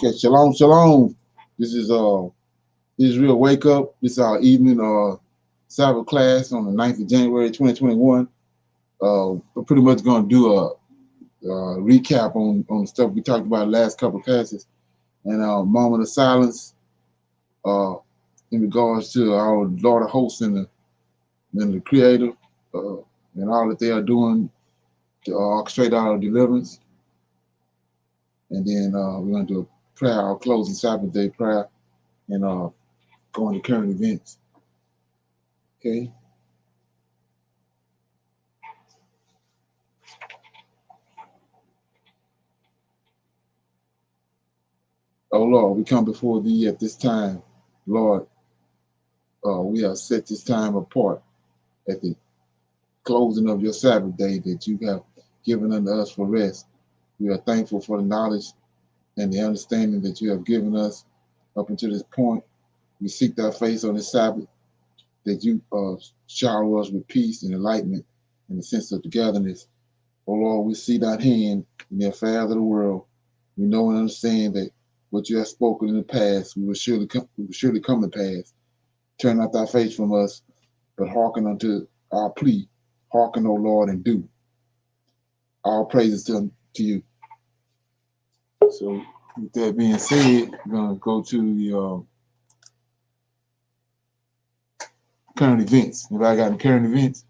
Okay, shalom, shalom. This is Israel Wake Up. This is our evening Sabbath class on the 9th of January 2021. We're pretty much going to do a recap on the stuff we talked about the last couple of classes, and a moment of silence in regards to our Lord of Hosts and the Creator and all that they are doing to orchestrate our deliverance. And then we're going to do a prayer, our closing Sabbath day prayer, and go into current events. Okay. Oh Lord, we come before thee at this time, Lord. We have set this time apart at the closing of your Sabbath day that you have given unto us for rest. We are thankful for the knowledge and the understanding that you have given us up until this point. We seek thy face on this Sabbath, that you shower us with peace and enlightenment and the sense of togetherness. Oh Lord, we see that hand in the affairs of the world. We know and understand that what you have spoken in the past, we will surely come to pass. Turn not thy face from us, but hearken unto our plea. Hearken, O Lord, and do. All praises to you. So with that being said, we're going to go to the current events. Anybody got any current events?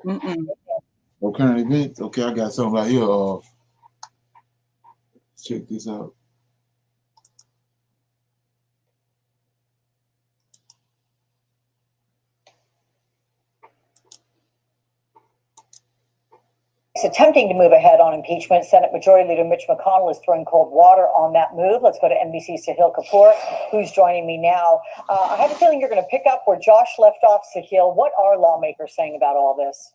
No current events? Okay, I got something right here. Check this out. Attempting to move ahead on impeachment. Senate Majority Leader Mitch McConnell is throwing cold water on that move. Let's go to NBC's Sahil Kapoor, who's joining me now. I have a feeling you're going to pick up where Josh left off, Sahil. What are lawmakers saying about all this?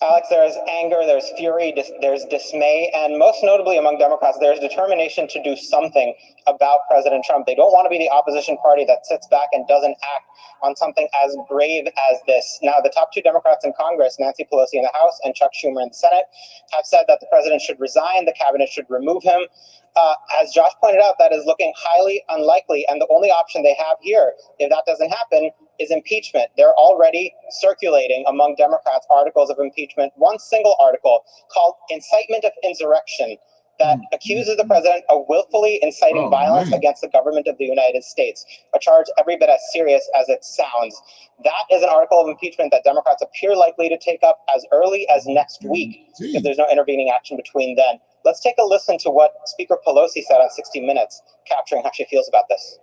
Alex, there's anger, there's fury, there's dismay, and most notably among Democrats, there's determination to do something about President Trump. They don't want to be the opposition party that sits back and doesn't act on something as grave as this. Now, the top two Democrats in Congress, Nancy Pelosi in the House and Chuck Schumer in the Senate, have said that the president should resign, the cabinet should remove him. As Josh pointed out, that is looking highly unlikely, and the only option they have here, if that doesn't happen, is impeachment. They're already circulating among Democrats articles of impeachment, one single article called Incitement of Insurrection that accuses the president of willfully inciting violence against the government of the United States, a charge every bit as serious as it sounds. That is an article of impeachment that Democrats appear likely to take up as early as next week if there's no intervening action between then. Let's take a listen to what Speaker Pelosi said on 60 Minutes, capturing how she feels about this.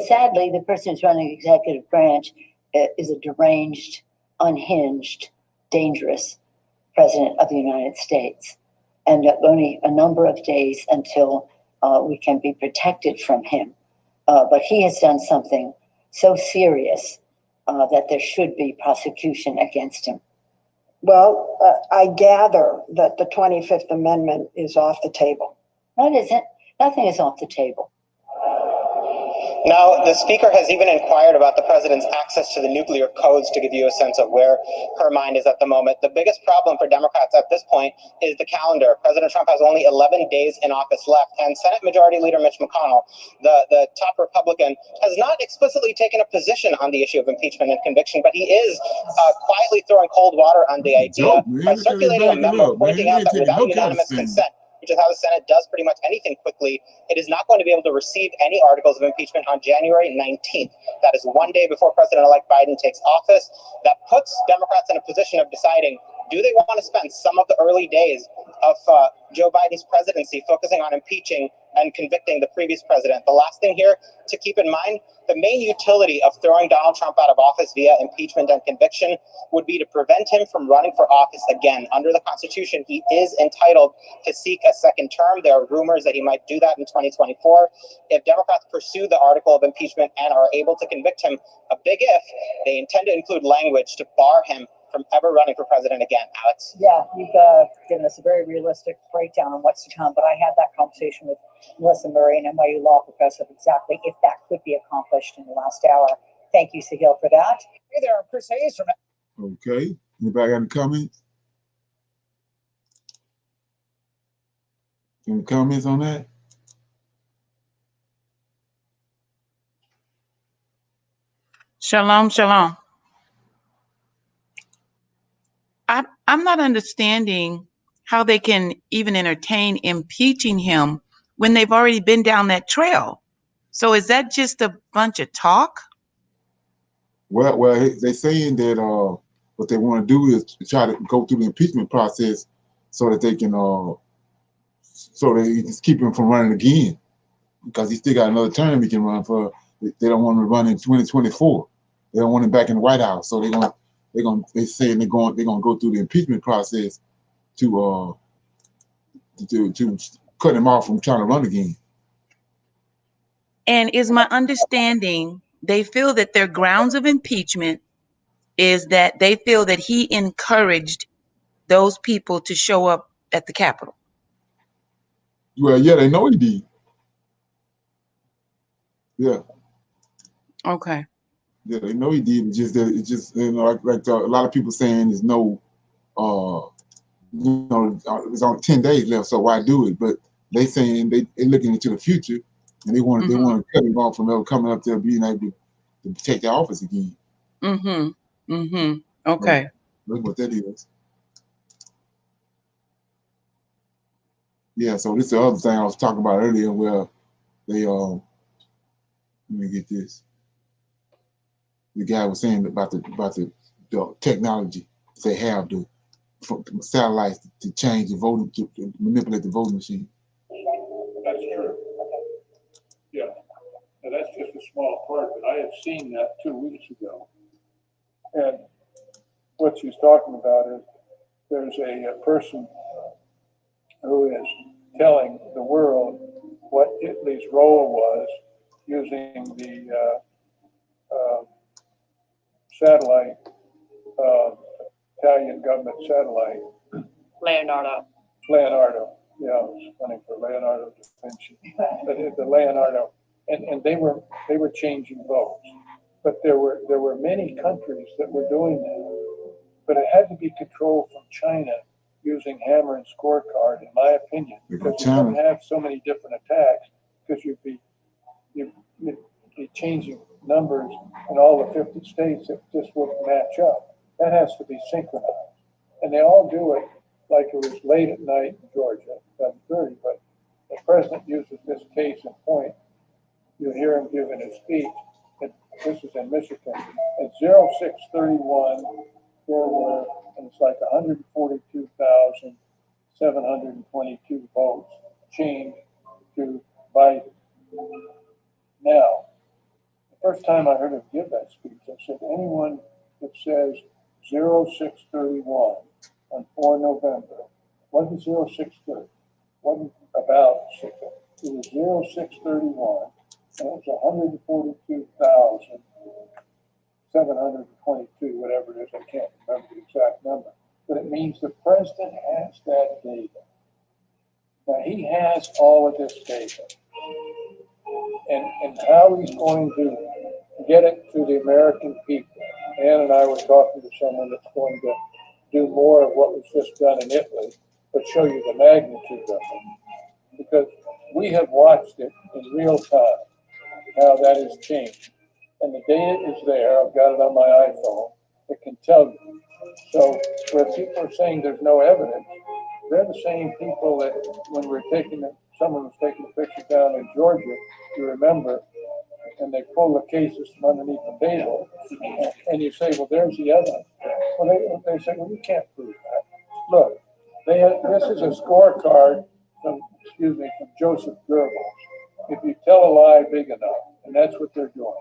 Sadly, the person who's running the executive branch is a deranged, unhinged, dangerous president of the United States. And only a number of days until we can be protected from him. But he has done something so serious that there should be prosecution against him. Well, I gather that the 25th Amendment is off the table. No, it isn't. Nothing is off the table. Now, the speaker has even inquired about the president's access to the nuclear codes to give you a sense of where her mind is at the moment. The biggest problem for Democrats at this point is the calendar. President Trump has only 11 days in office left, and Senate Majority Leader Mitch McConnell, the top Republican, has not explicitly taken a position on the issue of impeachment and conviction, but he is quietly throwing cold water on the idea by circulating a memo pointing out that without unanimous consent, which is how the Senate does pretty much anything quickly, it is not going to be able to receive any articles of impeachment on January 19th. That is one day before President-elect Biden takes office. That puts Democrats in a position of deciding, Do they want to spend some of the early days of Joe Biden's presidency focusing on impeaching and convicting the previous president? The last thing here to keep in mind, the main utility of throwing Donald Trump out of office via impeachment and conviction would be to prevent him from running for office again. Under the Constitution, he is entitled to seek a second term. There are rumors that he might do that in 2024. If Democrats pursue the article of impeachment and are able to convict him, a big if, they intend to include language to bar him from ever running for president again. Alex? Yeah, you've given us a very realistic breakdown on what's to come, but I had that conversation with Melissa Murray, an NYU law professor, of exactly if that could be accomplished in the last hour. Thank you, Sahil, for that. Hey there, I'm Chris Hayes from... Okay. Anybody got any comments? Any comments on that? Shalom, shalom. I'm not understanding how they can even entertain impeaching him when they've already been down that trail. So is that just a bunch of talk? Well, they're saying that what they want to do is to try to go through the impeachment process so that they can so they just keep him from running again, because he still got another term he can run for. They don't want him to run in 2024. They don't want him back in the White House, so they're saying they're going to go through the impeachment process to cut him off from trying to run again. And is my understanding they feel that their grounds of impeachment is that they feel that he encouraged those people to show up at the Capitol? Well, yeah, they know he did. Yeah. Okay. Yeah, they know he did. It's just you know, like a lot of people saying there's no, there's only 10 days left, so why do it? But they saying they're looking into the future, and they want to cut him off from ever coming up there being able to take the office again. Okay. Look what that is. Yeah, so this is the other thing I was talking about earlier, where they let me get this. The guy was saying about the technology they have from satellites to change the voting, to manipulate the voting machine. That's true. Yeah, and that's just a small part, but I had seen that 2 weeks ago. And what she's talking about is there's a person who is telling the world what Italy's role was using the satellite, Italian government satellite. Leonardo. Yeah, I was running for Leonardo da Vinci. But the Leonardo, and they were changing votes. But there were many countries that were doing that. But it had to be controlled from China using hammer and scorecard, in my opinion, because you don't have so many different attacks, because you'd be changing numbers in all the 50 states that just wouldn't match up. That has to be synchronized. And they all do it like it was late at night in Georgia, 7:30, but the president uses this case in point. You hear him giving his speech, and this is in Michigan. At 06:31, there were, and it's like 142,722 votes changed to Biden. Now, the first time I heard him give that speech, I said, anyone that says 0631 on 4 November, wasn't 0630, wasn't about 6, it was 0631, and it was 142,722, whatever it is, I can't remember the exact number, but it means the president has that data. Now, he has all of this data, and how he's going to get it to the American people. Ann and I were talking to someone that's going to do more of what was just done in Italy, but show you the magnitude of it. Because we have watched it in real time, how that has changed. And the data is there, I've got it on my iPhone, it can tell you. So where people are saying there's no evidence, they're the same people that when we're someone was taking a picture down in Georgia, you remember, and they pull the cases from underneath the table, and you say, well, there's the evidence. Well, they say, well, you can't prove that. Look, this is a scorecard from Joseph Goebbels. If you tell a lie big enough, and that's what they're doing.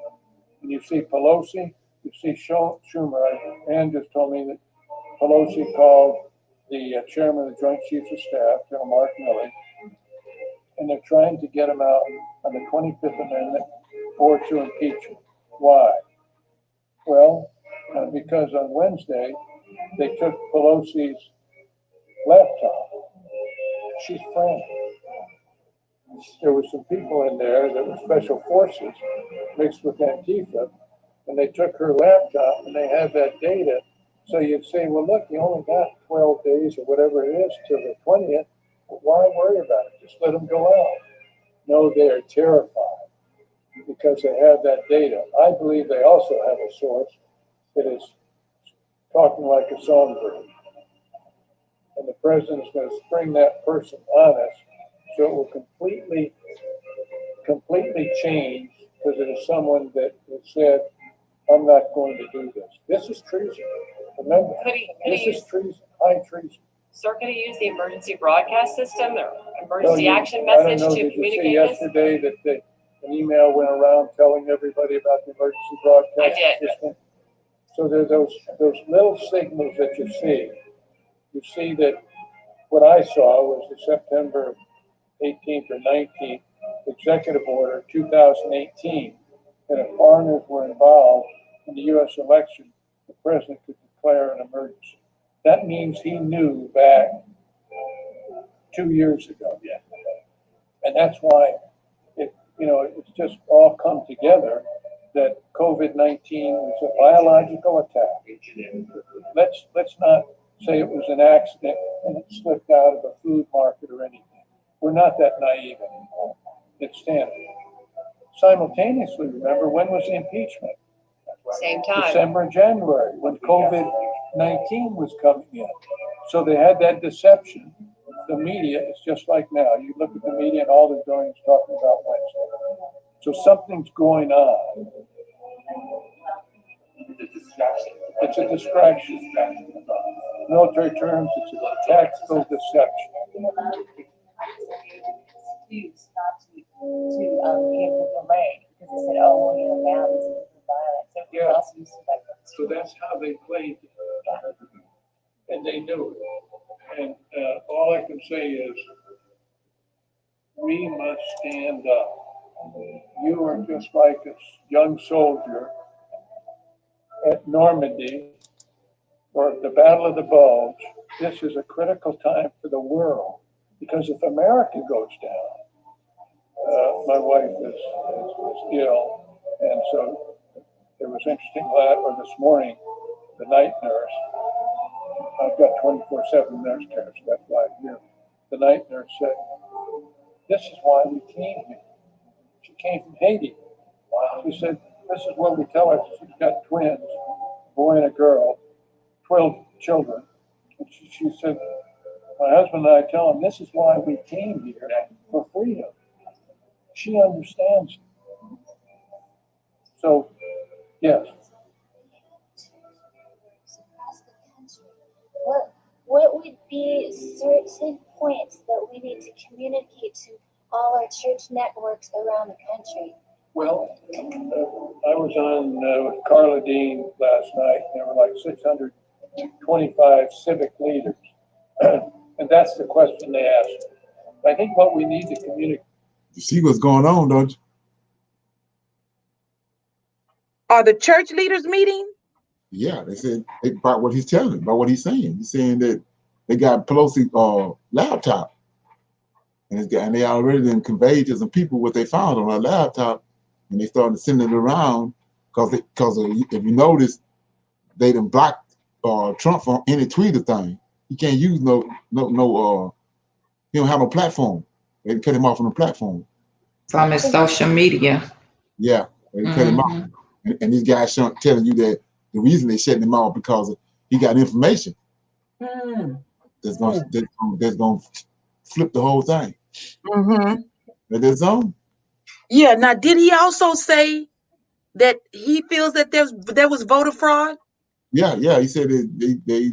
And you see Pelosi, you see Schumer. Ann just told me that Pelosi called the chairman of the Joint Chiefs of Staff, General Mark Milley, and they're trying to get him out on the 25th Amendment or to impeachment. Why? Well, because on Wednesday, they took Pelosi's laptop. She's frantic. There were some people in there that were special forces mixed with Antifa, and they took her laptop and they had that data. So you'd say, well, look, you only got 12 days or whatever it is till the 20th. Why worry about it? Just let them go out. No, they are terrified because they have that data. I believe they also have a source that is talking like a songbird. And the president's going to spring that person on us, so it will completely change because it is someone that said, I'm not going to do this. This is treason. Remember, this is treason, high treason. Sir, could he use the emergency broadcast system or emergency action message to communicate this? Yesterday that an email went around telling everybody about the emergency broadcast system. So there's those little signals that you see. You see that what I saw was the September 18th or 19th executive order 2018, that if foreigners were involved in the U.S. election, the president could declare an emergency. That means he knew back 2 years ago. Yeah. And that's why it's just all come together that COVID-19 was a biological attack. Let's not say it was an accident and it slipped out of a food market or anything. We're not that naive anymore. It's standard. Simultaneously, remember, when was the impeachment? Same time. December and January, when COVID-19 was coming in. So they had that deception. The media is just like now. You look at the media and all they're doing is talking about Wednesday. So something's going on. It's a distraction. Military terms, it's a tactical deception. Excuse not to give the delay because they said, oh, well, now this is violence. So Yeah. also used to like So that's how they played it. And they knew it. And all I can say is, we must stand up. You are just like a young soldier at Normandy or at the Battle of the Bulge. This is a critical time for the world, because if America goes down, my wife is ill, and so it was interesting this morning, the night nurse, I've got 24/7 nurse care, so that's why I'm here. The night nurse said, this is why we came here. She came from Haiti. She said, this is what we tell her. She's got twins, a boy and a girl, 12 children. And she said, my husband and I tell him, this is why we came here, for freedom. She understands it. So, yes. Across the country, what would be certain points that we need to communicate to all our church networks around the country? Well, I was on with Carla Dean last night. There were like 625 civic leaders. And that's the question they asked. I think what we need to communicate. You see what's going on, don't you? Are the church leaders meeting? Yeah, they said about what he's telling, about what he's saying. He's saying that they got Pelosi laptop, and they already then conveyed to some people what they found on her laptop, and they started sending it around because if you notice, they done blocked Trump from any Twitter thing. He can't use no he don't have no platform. They cut him off from the platform. From his social media. Yeah, they cut him off. And these guys telling you that the reason they shutting him off because he got information that's gonna flip the whole thing. That is on. Yeah. Now, did he also say that he feels that there was voter fraud? Yeah. He said they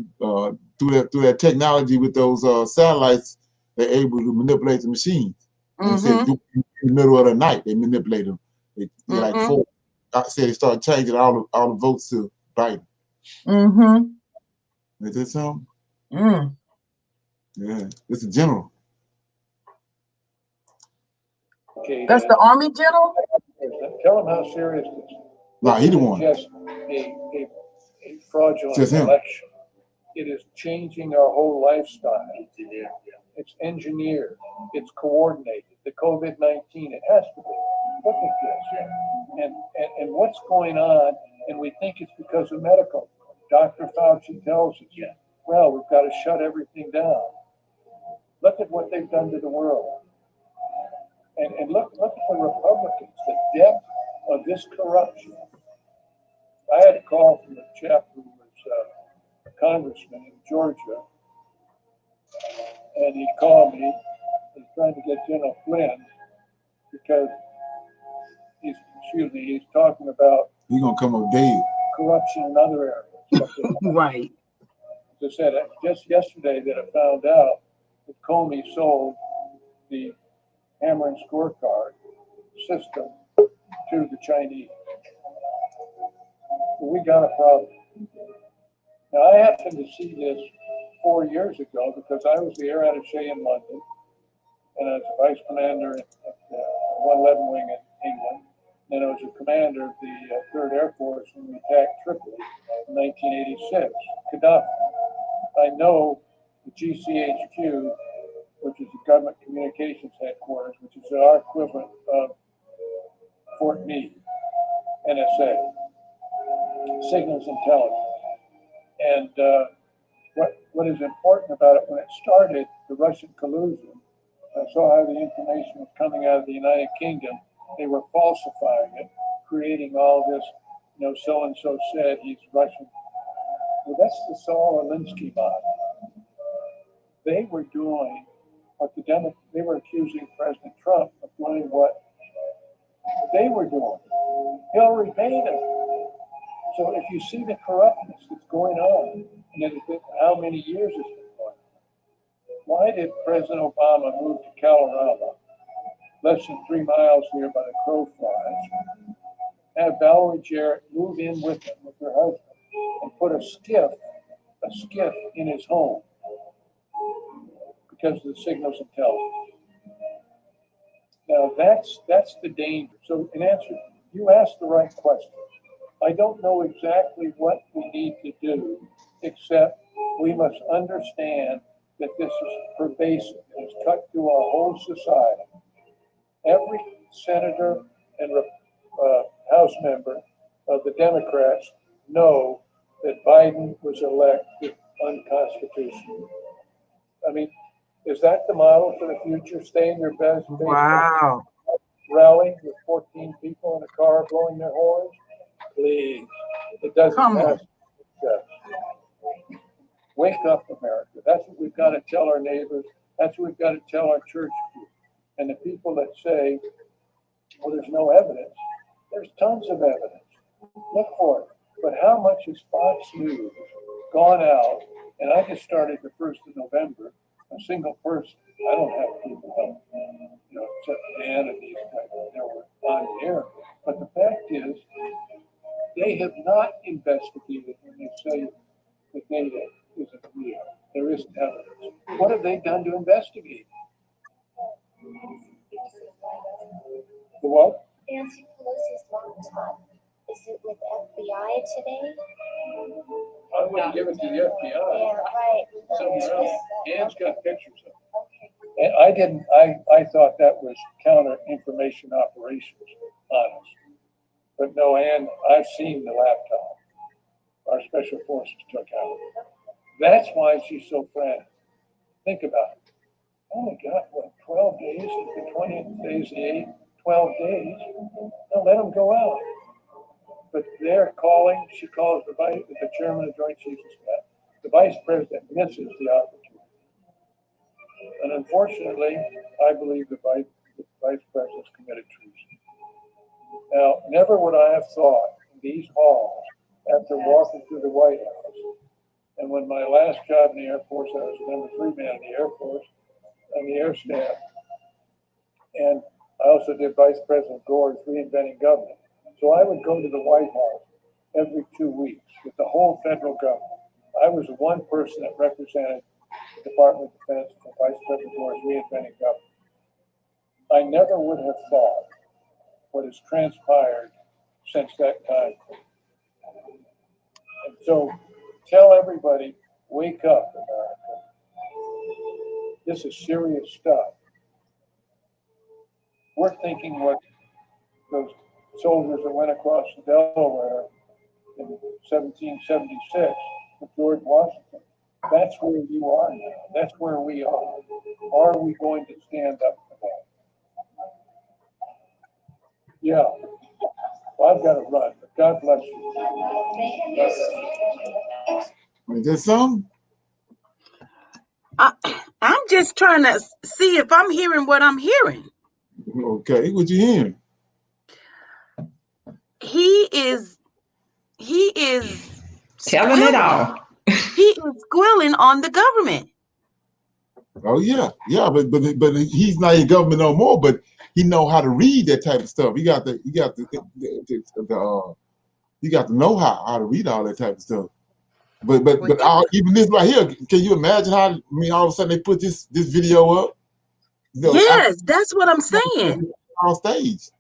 through that technology with those satellites, they're able to manipulate the machines. And he said in the middle of the night they manipulate them. They like four. I said they started changing all the votes to Biden. Is that something? Yeah, it's a general. Okay, That's the Army general? tell him how serious this is. Nah, he the one. Just a fraudulent election. It is changing our whole lifestyle. It's engineered. It's coordinated. The COVID-19, it has to be. Look at this. And what's going on, and we think it's because of medical. Dr. Fauci tells us, well, we've got to shut everything down. Look at what they've done to the world. And look at the Republicans, the depth of this corruption. I had a call from a chap who was a congressman in Georgia, and he called me. He's trying to get General Flynn because he's talking about he's gonna come up dead. Corruption in other areas. Right. As I said, just yesterday that I found out that Comey sold the hammer and scorecard system to the Chinese. We got a problem. Now, I happened to see this 4 years ago because I was the air attaché in London, and I was a vice commander at the 111 Wing in England. Then I was a commander of the 3rd Air Force when we attacked Tripoli in 1986, Gaddafi. I know the GCHQ, which is the Government Communications Headquarters, which is our equivalent of Fort Meade, NSA, Signals Intelligence. And what is important about it, when it started, the Russian collusion, I saw how the information was coming out of the United Kingdom. They were falsifying it, creating all this, so-and-so said he's Russian. Well, that's the Saul Alinsky model. They were doing what they were accusing President Trump of doing what they were doing. Hillary paid him. So if you see the corruptness that's going on, and how many years it's been going on, why did President Obama move to Colorado, less than 3 miles here by the crow flies, have Valerie Jarrett move in with him, with her husband, and put a skiff in his home because of the signals intelligence? Now that's the danger. So in answer, you asked the right question. I don't know exactly what we need to do, except we must understand that this is pervasive. It's cut through our whole society. Every senator and House member of the Democrats know that Biden was elected unconstitutional. I mean, is that the model for the future? Stay in your best Wow. Rally with 14 people in a car blowing their horns? Please. It doesn't matter. Wake up, America. That's what we've got to tell our neighbors. That's what we've got to tell our church group. And the people that say, well, there's no evidence. There's tons of evidence. Look for it. But how much has Fox News gone out? And I just started the 1st of November, a single person. I don't have people help, except Dan and these guys that were on the air. But the fact is, they have not investigated when they say the data isn't real. There isn't evidence. What have they done to investigate? The what? Nancy Pelosi's laptop. Is it with FBI today? I wouldn't give it to the FBI. Yeah, right. Somewhere else. Ann's got pictures of it. And I thought that was counter information operations on us. But no, Ann, I've seen the laptop our special forces took out. That's why she's so frantic. Think about it. Only got, 12 days? The 20th day's the 8th, 12 days. They'll let them go out. But they're calling, she calls the chairman of the Joint Chiefs of Staff. The vice president misses the opportunity. And unfortunately, I believe the vice president's committed treason. Now, never would I have thought in these halls after walking through the White House. And when my last job in the Air Force, I was #3 man in the Air Force, on the air staff. And I also did Vice President Gore's Reinventing Government. So I would go to the White House every 2 weeks with the whole federal government. I was the one person that represented the Department of Defense and Vice President Gore's Reinventing Government. I never would have thought what has transpired since that time. And so tell everybody, wake up, America. This is serious stuff. We're thinking what those soldiers that went across the Delaware in 1776 with George Washington. That's where you are now. That's where we are. Are we going to stand up for that? Yeah. Well, I've got to run, but God bless you. Is there something? I'm just trying to see if I'm hearing what I'm hearing. Okay, what you hearing? He is telling it all. He is squealing on the government. Oh yeah, but he's not in government no more. But he know how to read that type of stuff. He got the know-how to read all that type of stuff. But even this right here, can you imagine how? I mean, all of a sudden they put this video up. Yes, that's what I'm saying. On stage.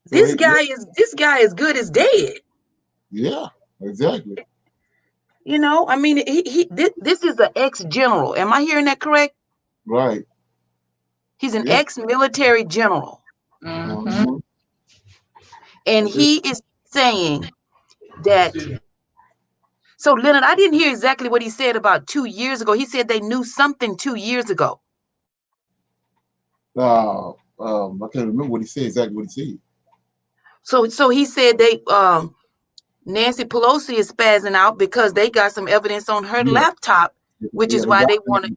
So this guy is good as dead. Yeah, exactly. You know, I mean, this is an ex-general. Am I hearing that correct? Right. He's an ex-military general. Mm-hmm. And he is saying that. So, Leonard, I didn't hear exactly what he said about 2 years ago. He said they knew something 2 years ago. I can't remember what he said, exactly what he said. So he said they Nancy Pelosi is spazzing out because they got some evidence on her laptop, which is why they wanted.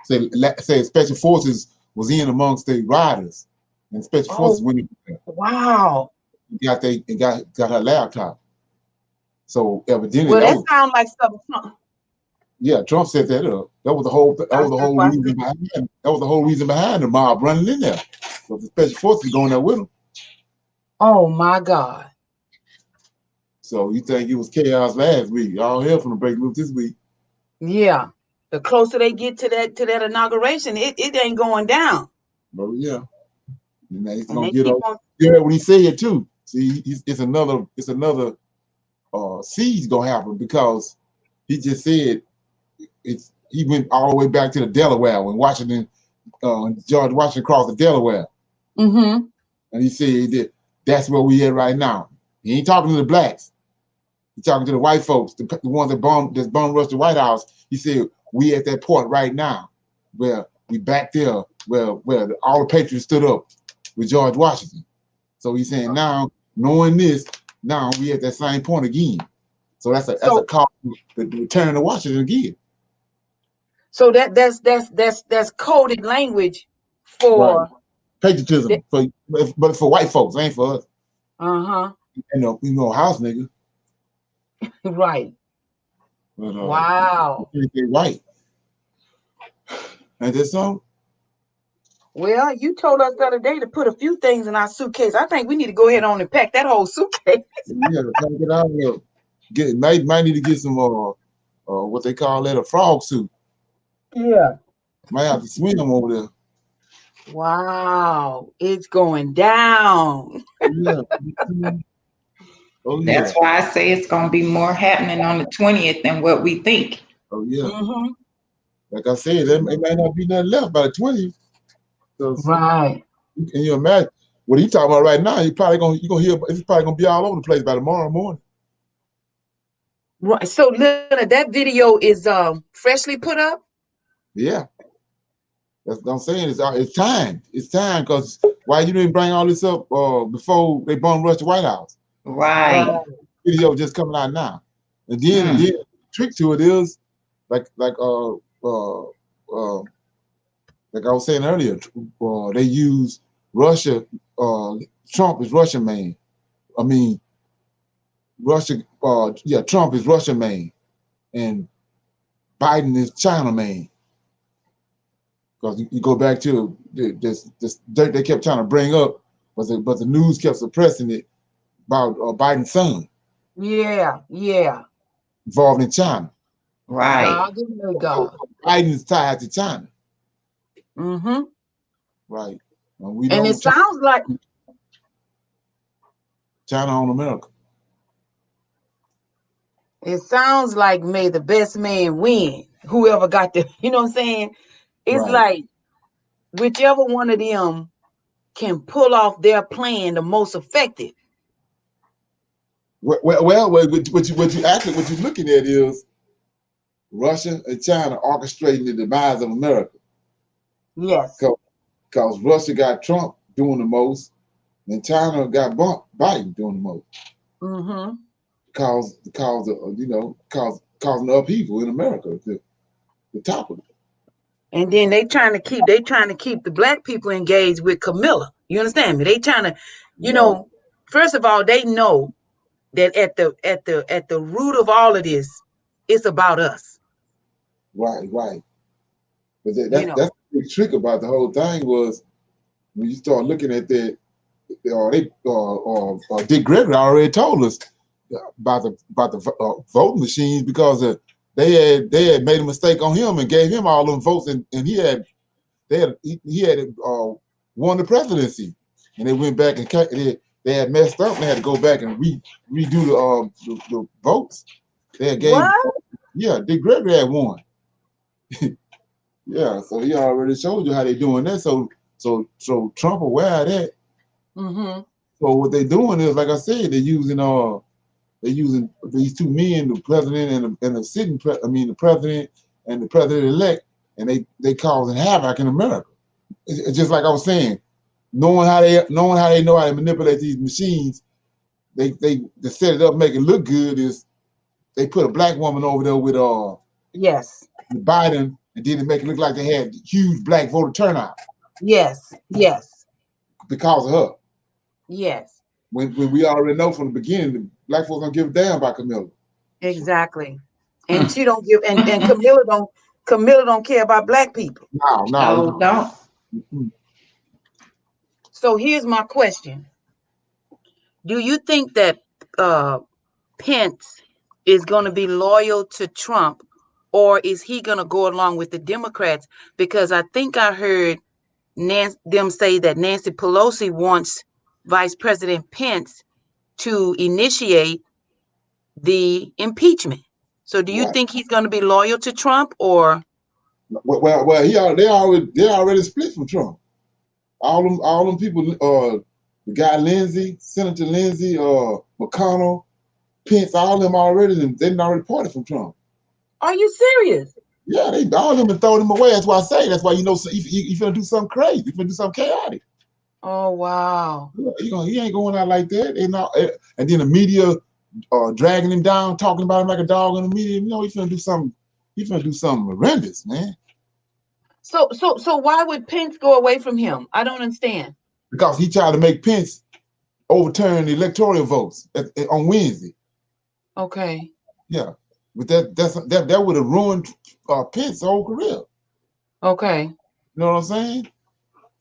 Say Special Forces was in amongst the riders, and Special Forces went in there. Wow. Got her laptop. So evidently, well, that sounds like something. Yeah, Trump set that up. That was the whole reason behind it. That was the whole reason behind the mob running in there. So the Special Forces going there with them. Oh my God. So you think it was chaos last week? All hell from the break loose this week. Yeah. The closer they get to that inauguration, it ain't going down. Oh yeah. And he's gonna get over. You heard what he said too. See, it's another siege gonna happen because he just said he went all the way back to the Delaware when Washington, George Washington crossed the Delaware. Mm-hmm. And he said that's where we at right now. He ain't talking to the blacks. He's talking to the white folks, the ones that bomb rushed the White House. He said, we at that point right now where we back there, where all the patriots stood up with George Washington. So he's saying now, knowing this, now we at that same point again. So that's a call to return to Washington again. So that's coded language for patriotism, but for white folks, ain't for us. Uh-huh. House nigga. Right. But, wow. White. Ain't that so? Well, you told us the other day to put a few things in our suitcase. I think we need to go ahead on and pack that whole suitcase. Yeah, get out here. Might need to get some what they call that, a frog suit. Yeah. Might have to swim over there. Wow, it's going down. Yeah. That's why I say it's going to be more happening on the 20th than what we think. Oh yeah. Mm-hmm. Like I said, it might not be nothing left by the 20th. Right. Can you imagine what are you talking about right now? You're gonna hear it's probably gonna be all over the place by tomorrow morning. Right. So Leonard, that video is freshly put up? Yeah. That's what I'm saying. It's time. It's time because why you didn't bring all this up before they bomb rushed the White House? Right. Video just coming out now. And then the trick to it is like I was saying earlier, they use Russia. Trump is Russian man. I mean, Russia, Trump is Russia man, and Biden is China man. Because you go back to this dirt they kept trying to bring up, but the news kept suppressing it about Biden's son. Yeah, yeah. Involved in China. Right. God, give me God. Biden's tied to China. Mm-hmm. Right. And we And know it sounds like China on America. It sounds like may the best man win. Whoever got the, you know what I'm saying? It's Right. like whichever one of them can pull off their plan the most effective. What you're looking at is Russia and China orchestrating the demise of America. Yes. Because Russia got Trump doing the most, and China got Biden doing the most. Mm-hmm. Causing upheaval in America, the top of it. And then they trying to keep the black people engaged with Camilla. You understand me? They trying to, you know, first of all, they know that at the root of all of this, it's about us. Right. But that's the big trick about the whole thing was when you start looking at that. Dick Gregory already told us about the voting machines because they had made a mistake on him and gave him all them votes, and he had won the presidency, and they went back and they had messed up and they had to go back and redo the votes. They had gave Dick Gregory had won. Yeah, so he already showed you how they doing that. So Trump aware of that. Mm-hmm. So what they're doing is, like I said, they're using these two men, the president and the sitting the president and the president-elect, and they causing havoc in America. It's just like I was saying, knowing how they know how to manipulate these machines, they set it up, make it look good. Is they put a black woman over there with yes, Biden, and then they make it look like they had huge black voter turnout. Yes. Because of her. Yes. When we already know from the beginning, the black folks don't give a damn about Camilla. Exactly. And she don't give, and Camilla don't care about black people. No, don't. So here's my question: do you think that Pence is going to be loyal to Trump, or is he going to go along with the Democrats? Because I think I heard them say that Nancy Pelosi wants Vice President Pence to initiate the impeachment. So do you think he's going to be loyal to Trump, or? Well, they already split from Trump. All them people, the guy Lindsey, Senator Lindsey, McConnell, Pence, all of them already parted from Trump. Are you serious? Yeah, all of them and throw him away. That's why I say. That's why you finna do something crazy. You finna do something chaotic. Oh wow! He ain't going out like that. And then the media dragging him down, talking about him like a dog in the media. He's finna do something. He's finna do something horrendous, man. So why would Pence go away from him? I don't understand. Because he tried to make Pence overturn the electoral votes on Wednesday. Okay. Yeah, but that would have ruined Pence's whole career. Okay. You know what I'm saying?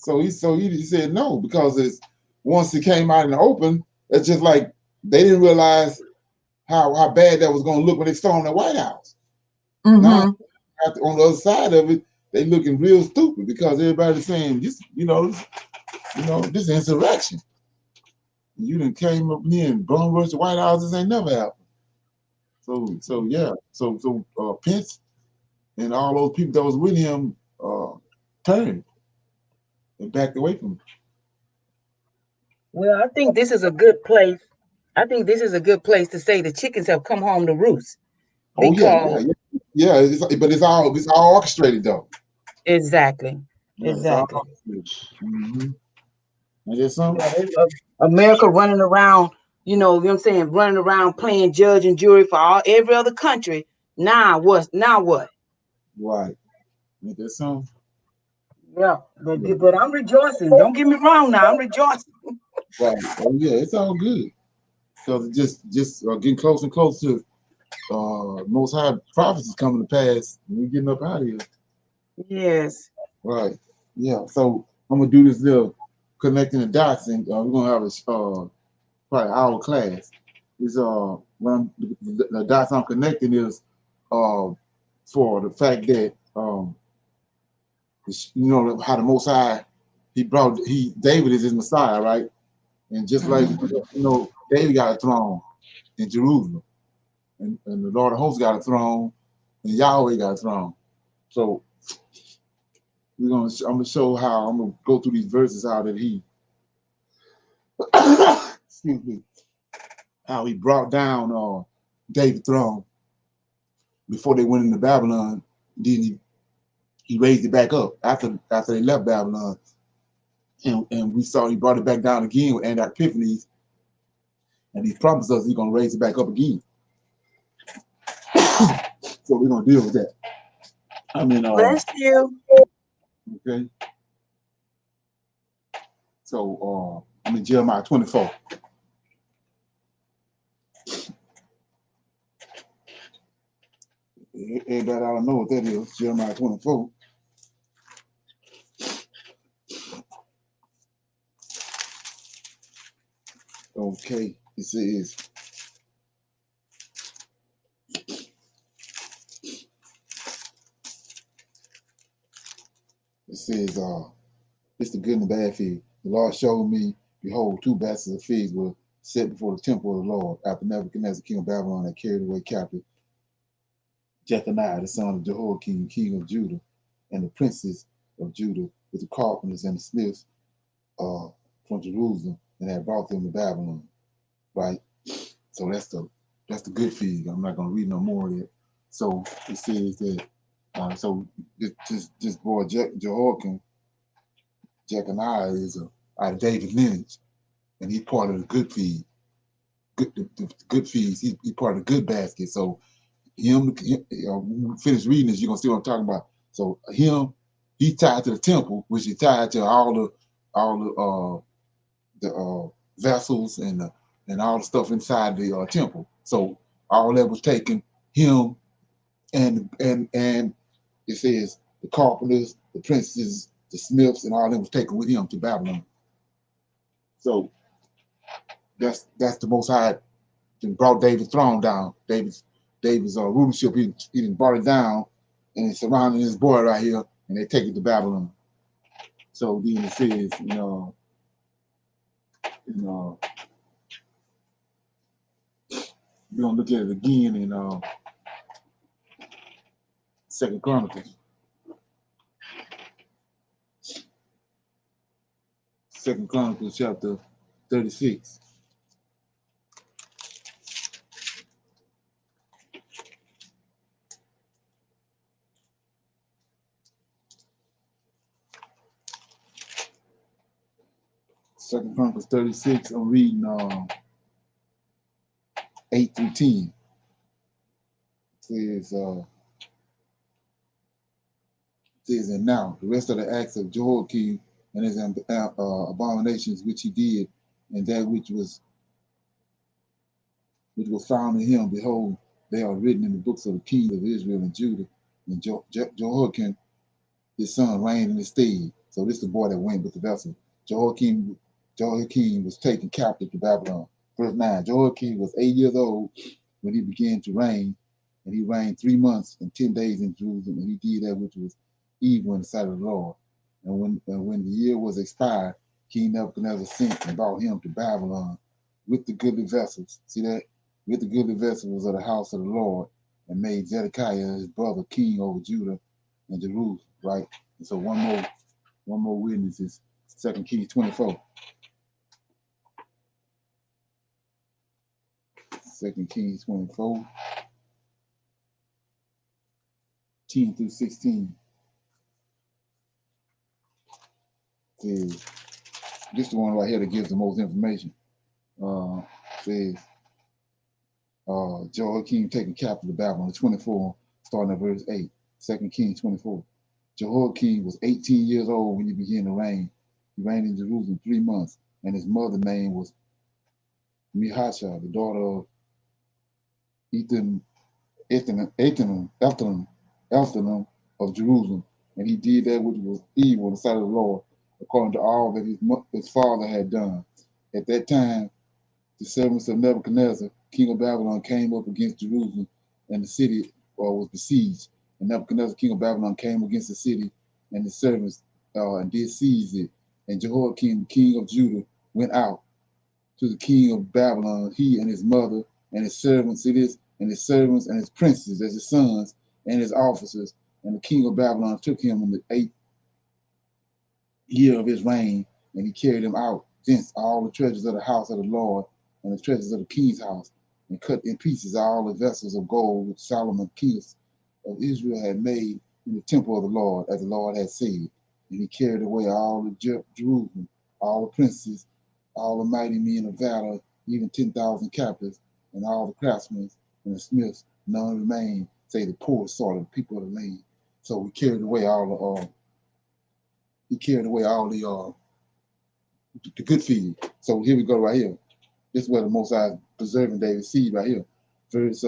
So he said no, because once it came out in the open, it's just like they didn't realize how bad that was going to look when they stormed the White House. Mm-hmm. Now, on the other side of it, they looking real stupid because everybody's saying this, this insurrection. You done came up here and bum rushed the White House. This ain't never happened. So yeah. So Pence and all those people that was with him turned and backed away from him. Well, I think this is a good place. I think this is a good place to say the chickens have come home to roost. Because, yeah. But it's all orchestrated though. Exactly. Yeah, exactly. Mm-hmm. Is something? America running around, you know what I'm saying, running around playing judge and jury for every other country. Now what? Right. Ain't that something? Yeah, but I'm rejoicing. Don't get me wrong now. I'm rejoicing. Right. Oh yeah, it's all good. because just getting closer and closer to Most High prophecies coming to pass. And we're getting up out of here. Yes. Right. Yeah. So I'm gonna do this little connecting the dots, and we're gonna have a probably our class. Is when the dots I'm connecting is uh for the fact that you know how the Most High he David is his Messiah, right? And just like you know, David got a throne in Jerusalem, and the Lord of Hosts got a throne, and Yahweh got a throne. So I'm gonna show how I'm gonna go through these verses how that he excuse me, how he brought down David's throne before they went into Babylon. Then he raised it back up after they left Babylon. And we saw he brought it back down again with Antioch Epiphanes, and he promised us he's gonna raise it back up again. So we're gonna deal with that. I mean, Bless you. okay. So I'm in Jeremiah 24. Everybody ought to know what that is. Jeremiah 24. Okay, it says, it's the good and the bad fig. The Lord showed me, behold, two baskets of figs were set before the temple of the Lord, after Nebuchadnezzar, king of Babylon, had carried away captive Jeconiah, the son of Jehoiakim, king of Judah, and the princes of Judah, with the carpenters and the smiths from Jerusalem, and had brought them to Babylon. Right? So that's the good fig. I'm not gonna read no more of it. So it says that so this boy Jehoiakim, Jeconiah is out of David lineage, and he's part of the good feed. The good feeds. He's part of the good basket. So when we finish reading this, you're gonna see what I'm talking about. So he's tied to the temple, which is tied to all the vessels and all the stuff inside the temple. So all that was taken. Him and it says the carpenters, the princes, the smiths, and all that was taken with him to Babylon. So that's the Most High and brought David's throne down. David's rulership, he brought it down, and it's surrounding this boy right here, and they take it to Babylon. So then it says, we're gonna look at it again in Second Chronicles. Second Chronicles chapter 36. Second Chronicles 36. I'm reading 8 through 10. It says, and now the rest of the acts of Jehoiakim and his abominations which he did, and that which was found in him, behold, they are written in the books of the kings of Israel and Judah. And Jehoiakim, his son, reigned in his stead. So this is the boy that went with the vessel. Jehoiakim was taken captive to Babylon. Verse 9, Jehoiakim was 8 years old when he began to reign, and he reigned 3 months and 10 days in Jerusalem, and he did that which was evil in the sight of the Lord. And when the year was expired, King Nebuchadnezzar sent and brought him to Babylon with the goodly vessels. See that? With the goodly vessels of the house of the Lord, and made Zedekiah his brother king over Judah and Jerusalem. Right. And so one more witness is 2 Kings 24. 2 Kings 24, 10 through 16. Says, this is the one right here that gives the most information. Says Jehoiakim taken captive to Babylon, 24, starting at verse 8. 2 Kings 24. Jehoiakim was 18 years old when he began to reign. He reigned in Jerusalem 3 months, and his mother's name was Mihasha, the daughter of Elthanan of Jerusalem, and he did that which was evil in the sight of the Lord, according to all that his father had done. At that time, the servants of Nebuchadnezzar, king of Babylon, came up against Jerusalem, and the city was besieged. And Nebuchadnezzar, king of Babylon, came against the city and the servants and did seize it. And Jehoiakim, king of Judah, went out to the king of Babylon, he and his mother and his servants, and his servants and his princes, as his sons and his officers. And the king of Babylon took him in the 8th year of his reign, and he carried him out thence all the treasures of the house of the Lord and the treasures of the king's house, and cut in pieces all the vessels of gold which Solomon, king of Israel, had made in the temple of the Lord, as the Lord had said. And he carried away all the Jerusalem, all the princes, all the mighty men of valor, even 10,000 captives, and all the craftsmen and the smiths. None remained, say the poor sort of people of the land. So he carried away all the good feed. So here we go right here. This is where the Most High is preserving David's seed right here. Verse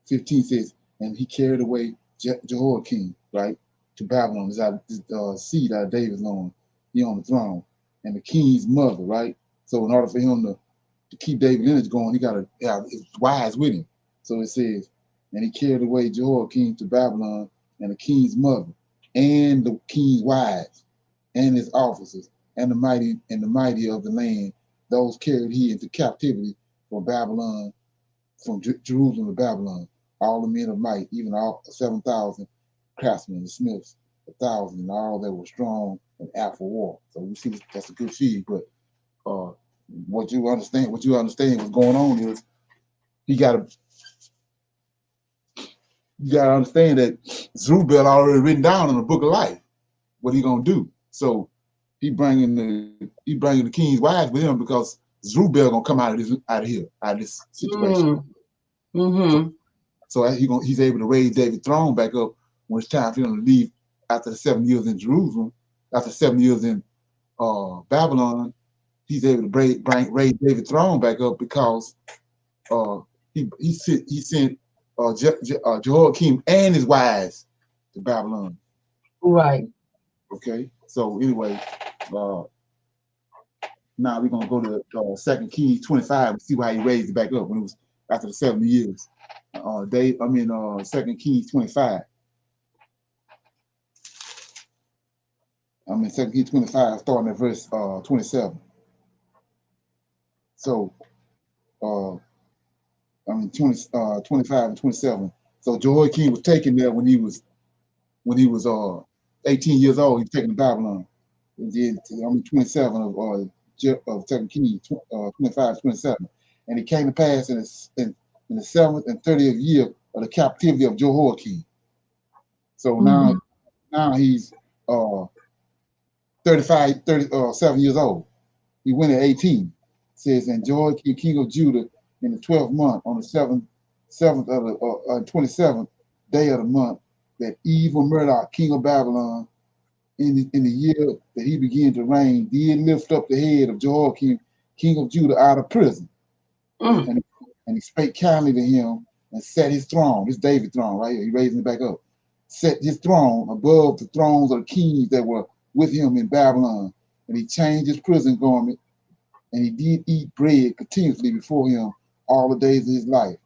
15 says, and he carried away Jehoiakim, right, to Babylon. This seed out of David's loin. He on the throne. And the king's mother, right? So in order for him to keep David's lineage going, he got to have his wives with him. So it says, and he carried away Jehoiakim to Babylon, and the king's mother, and the king's wives, and his officers, and the mighty of the land. Those carried he into captivity from Babylon, from Jerusalem to Babylon. All the men of might, even all 7,000 craftsmen and smiths, 1,000, and all that were strong and apt for war. So we see that's a good feed. But what you understand what's going on is you gotta understand that Zerubbabel already written down in the book of life what he gonna do. So he bringing the king's wives with him because Zerubbabel gonna come out of this situation. Mm-hmm. So he's able to raise David's throne back up when it's time for him to leave after the 7 years in Jerusalem, after 7 years in Babylon. He's able to raise David's throne back up because he sent Jehoiakim and his wives to Babylon. Right. Okay. So anyway, now we're gonna go to 2 Kings 25 and see why he raised it back up when it was after the 70 years. 2 Kings 25. 2 Kings 25, starting at verse 27. So 25 and 27. So Jehoiakim was taken there when he was 18 years old. He was taken to Babylon. And then 27 of 2 Kings 25, 27. And it came to pass in the 7th and 30th year of the captivity of Jehoiakim. So now he's 37 years old. He went at 18. It says, and Jehoiakim, king of Judah, in the 12th month, on the 7th of the 27th day of the month, that evil Murdoch, king of Babylon, in the year that he began to reign, did lift up the head of Jehoiakim, king of Judah, out of prison. And he spake kindly to him and set his throne, this David's throne right here, he raising it back up, set his throne above the thrones of the kings that were with him in Babylon. And he changed his prison garment, and he did eat bread continuously before him all the days of his life.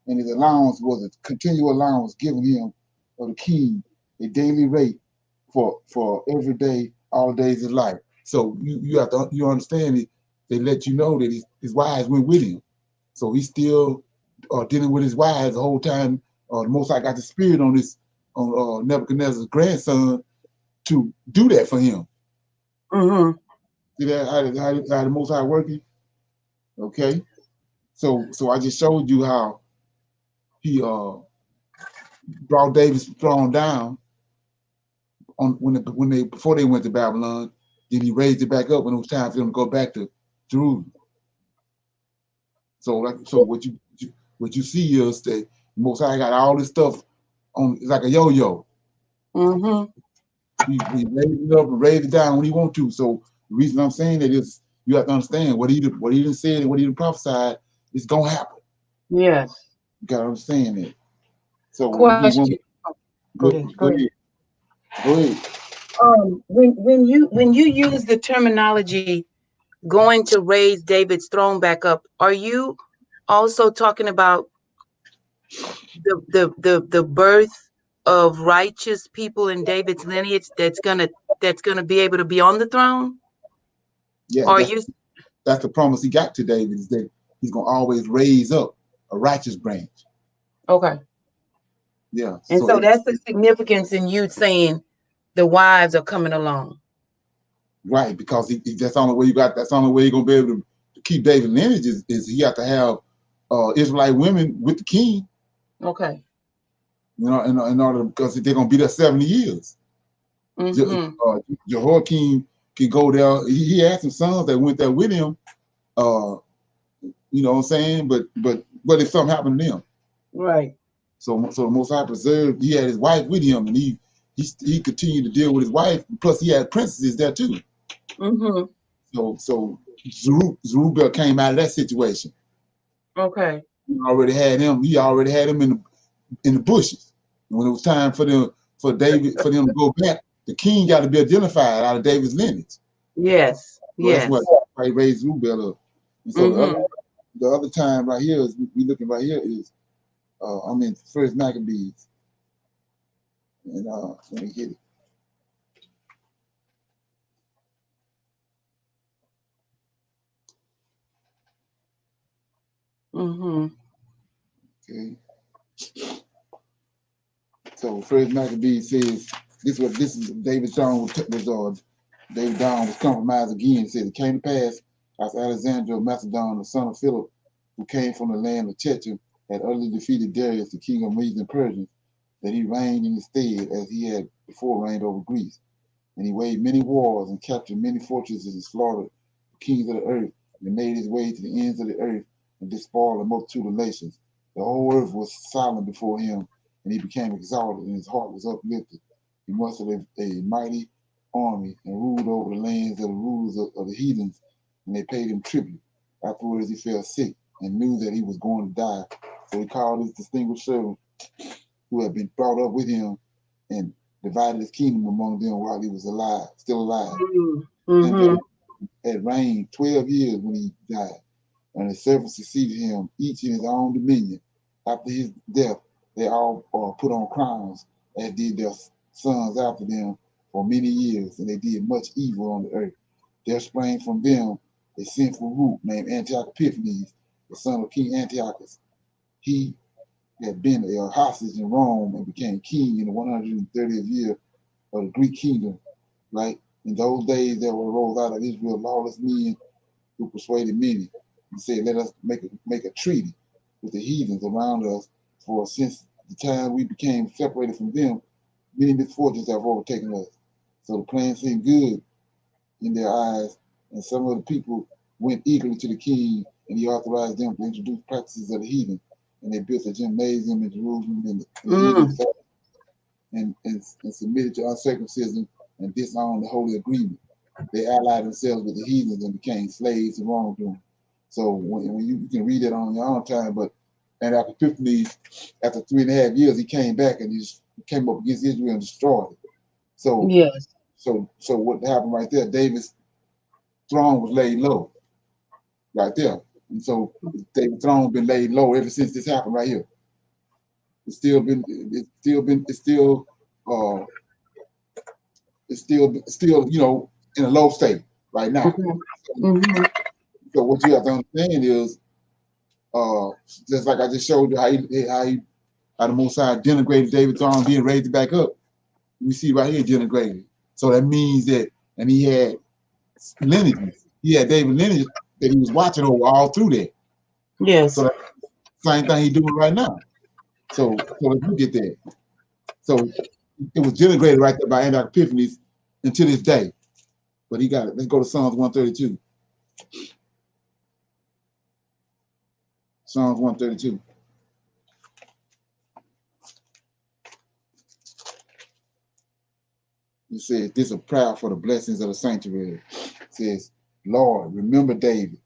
And his allowance was a continual allowance given him of the king, a daily rate for every day, all the days of his life. So you understand it. They let you know that his wives went with him. So he's still dealing with his wives the whole time. The Most High got the spirit on Nebuchadnezzar's grandson to do that for him. Mm-hmm. See that how the Most High working? Okay. So I just showed you how he brought David's throne down before they went to Babylon. Then he raised it back up when it was time for them to go back to Jerusalem. So what you see is that Most High got all this stuff on. It's like a yo-yo. Mm-hmm. He raised it up and raised it down when he want to. So the reason I'm saying that is, You have to understand what he done said and what he done prophesied is gonna happen. Yes. You gotta understand that. So Question. Go ahead. Go ahead. When you use the terminology going to raise David's throne back up, are you also talking about the birth of righteous people in David's lineage that's gonna be able to be on the throne? Yeah, Or that's the promise he got to David, is that he's gonna always raise up a righteous branch. Okay. Yeah. And so that's the significance in you saying the wives are coming along. Right, because that's the only way that's the only way you're gonna be able to keep David's lineage is he have to have Israelite women with the king. Okay. You know, in order, because they're gonna be there 70 years. Jehoiakim can go there. He had some sons that went there with him. You know what I'm saying? But if something happened to them, right? So the Most High preserved. He had his wife with him, and he continued to deal with his wife. Plus, he had princesses there too. So Zerubbabel came out of that situation. Okay. He already had him in the bushes. And when it was time for them to go back, the king got to be identified out of David's lineage. Yes. So that's what he raised Zerubbabel up. And so the other time right here is we looking right here is I'm in First Maccabees. And let me get it. Okay. So First Maccabees says this is David John David Down was compromised again. It said it came to pass as Alexander of Macedon, the son of Philip, who came from the land of Checham, had utterly defeated Darius, the king of Medes and Persians, that he reigned in his stead as he had before reigned over Greece. And he waged many wars and captured many fortresses and slaughtered the kings of the earth, and made his way to the ends of the earth and despoiled a multitude of nations. The whole earth was silent before him, and he became exalted, and his heart was uplifted. He mustered a mighty army and ruled over the lands of the rulers of the heathens, and they paid him tribute. Afterwards he fell sick and knew that he was going to die. So he called his distinguished servant, who had been brought up with him, and divided his kingdom among them while he was still alive. And had reigned 12 years when he died, and his servants succeeded him, each in his own dominion. After his death, they all put on crowns, as did their sons after them for many years, and they did much evil on the earth. There sprang from them a sinful root named Antiochus Epiphanes, the son of King Antiochus. He had been a hostage in Rome and became king in the 130th year of the Greek kingdom, right? In those days there arose out of Israel lawless men who persuaded many and said, let us make a treaty with the heathens around us, for since the time we became separated from them, many misfortunes have overtaken us. So the plan seemed good in their eyes, and some of the people went eagerly to the king, and he authorized them to introduce practices of the heathen. And they built a gymnasium in Jerusalem, and and submitted to uncircumcision and disowned the holy agreement. They allied themselves with the heathens and became slaves to wrongdoing. So when you can read it on your own time, but and after Epiphanes, after 3.5 years, he came back and he came up against Israel and destroyed it. So so what happened right there? David's throne was laid low, right there, and so David's throne has been laid low ever since this happened right here. It's still you know, in a low state right now. So what you have to understand is, just like I just showed you how the Most High denigrated David's throne, being raised back up. We see right here denigrated. So that means that, and he had lineages. He had David lineage that he was watching over all through that. Yes. So that's the same thing he's doing right now. So let's look at that. So it was denigrated right there by Antiochus Epiphanes until this day. But he got it. Let's go to Psalms 132. Psalms 132. It says, this is a prayer for the blessings of the sanctuary. It says, Lord, remember David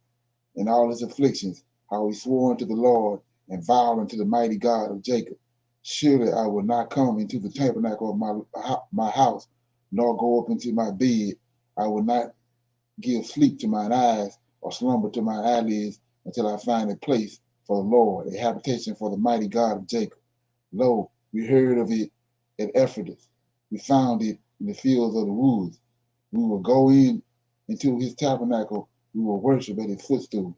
and all his afflictions, how he swore unto the Lord and vowed unto the mighty God of Jacob. Surely I will not come into the tabernacle of my house, nor go up into my bed. I will not give sleep to mine eyes, or slumber to my eyelids, until I find a place for the Lord, a habitation for the mighty God of Jacob. Lo, we heard of it at Ephraim. We found it in the fields of the woods. We will go into his tabernacle. We will worship at his footstool.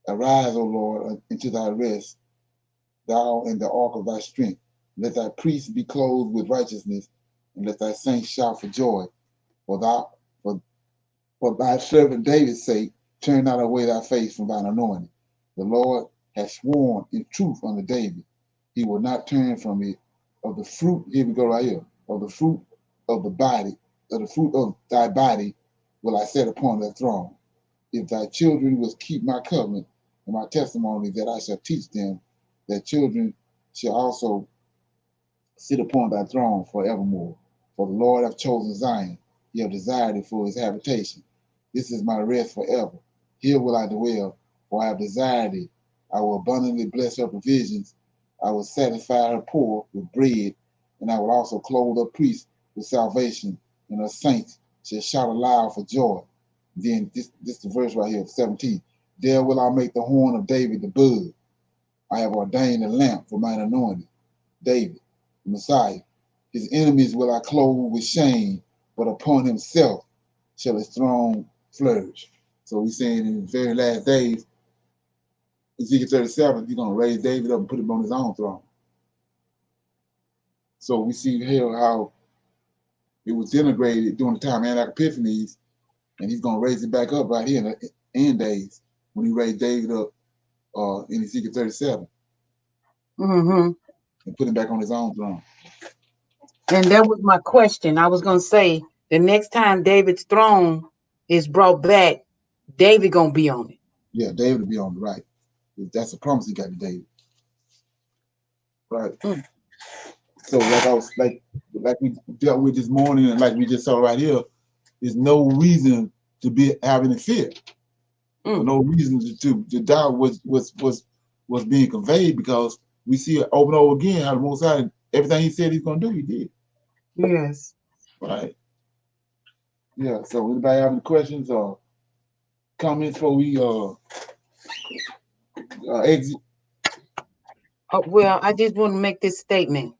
Arise, O Lord, into thy rest, thou and the ark of thy strength. Let thy priests be clothed with righteousness, and let thy saints shout for joy. For thy servant David's sake, turn not away thy face from thine anointing. The Lord has sworn in truth unto David. He will not turn from it. Of the fruit, here we go right here, of the fruit of the fruit of thy body will I set upon thy throne. If thy children will keep my covenant and my testimony that I shall teach them, their children shall also sit upon thy throne forevermore. For the Lord hath chosen Zion, he hath desired it for his habitation. This is my rest forever. Here will I dwell, for I have desired it. I will abundantly bless her provisions. I will satisfy her poor with bread, and I will also clothe her priests with salvation, and her saints shall shout aloud for joy. Then this the verse right here, 17. There will I make the horn of David the bud. I have ordained a lamp for mine anointed, David, the Messiah. His enemies will I clothe with shame, but upon himself shall his throne flourish. So he's saying in the very last days, Ezekiel 37, he's going to raise David up and put him on his own throne. So we see here how it was integrated during the time of Antioch Epiphanes, and he's going to raise it back up right here in the end days when he raised David up in Ezekiel 37 Mm-hmm. and put him back on his own throne. And that was my question. I was going to say, the next time David's throne is brought back, David going to be on it. Yeah, David will be on the right. That's a promise he got to David. Right. Mm. So like we dealt with this morning, and like we just saw right here, there's no reason to be having fear. No reason to doubt was being conveyed, because we see it over and over again how the Most High, everything he said he's gonna do, he did. Yes. Right. Yeah. So anybody have any questions or comments before we exit? Well, I just want to make this statement.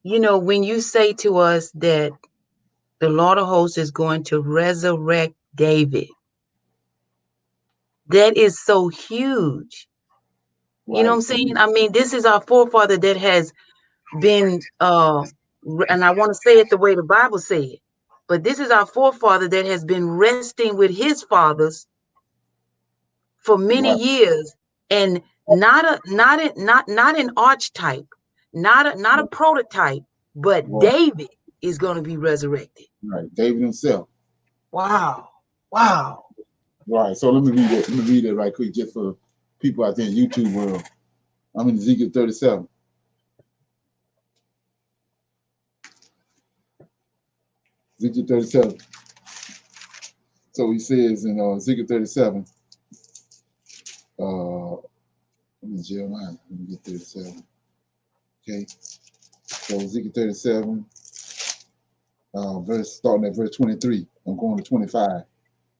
You know, when you say to us that the Lord of hosts is going to resurrect David, that is so huge. Right. You know what I'm saying? I mean, this is our forefather that has been, and I want to say it the way the Bible says it, but this is our forefather that has been resting with his fathers for many years, and not an archetype, not a prototype, but David is going to be resurrected. Right, David himself. Wow. Wow. Right. So let me read it. Let me read it right quick, just for people out there in YouTube world. I'm in Ezekiel 37. Ezekiel 37. So he says in Ezekiel 37, Jeremiah, let me get 37. Okay. So Ezekiel 37, starting at verse 23. I'm going to 25. It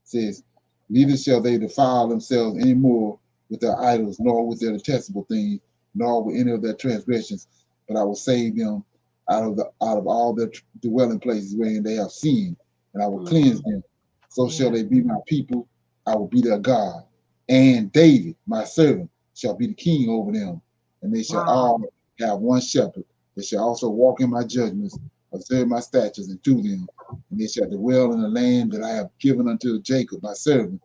says, neither shall they defile themselves any more with their idols, nor with their detestable things, nor with any of their transgressions, but I will save them out of all their dwelling places wherein they have sinned, and I will cleanse them. So shall they be my people, I will be their God. And David, my servant, shall be the king over them, and they shall all have one shepherd. They shall also walk in my judgments, observe my statutes, and do them. And they shall dwell in the land that I have given unto Jacob, my servant,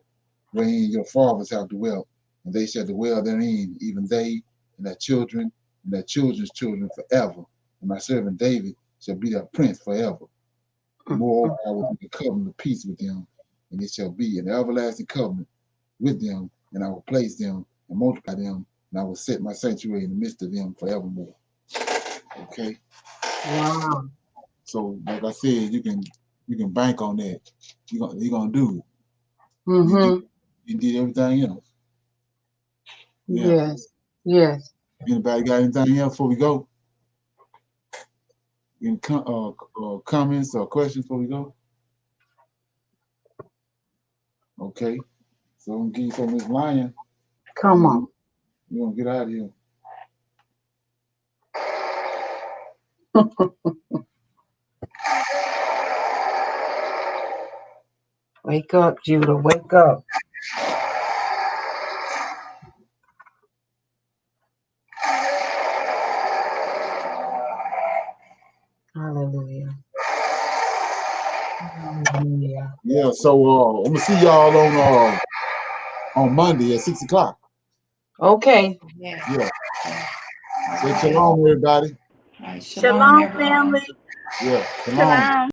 wherein your fathers have dwelt, and they shall dwell therein, even they and their children and their children's children forever. And my servant David shall be their prince forever. Moreover, I will make a covenant of peace with them, and it shall be an everlasting covenant with them, and I will place them and multiply them, and I will set my sanctuary in the midst of them forevermore. Okay. Wow. So, like I said, you can You can bank on that. You're gonna do it. Mm-hmm. You did everything else. Yeah. Yes. Yes. Anybody got anything else before we go? Any comments or questions before we go? Okay. So I'm gonna give you some Miss Lion. Come on. We're gonna get out of here. Wake up, Judah. Wake up. Hallelujah. Hallelujah. Yeah, so I'm gonna see y'all on Monday at 6 o'clock. Okay. Yeah. Say shalom, everybody. All right, Shalom, everyone. family. Yeah, shalom. Shalom.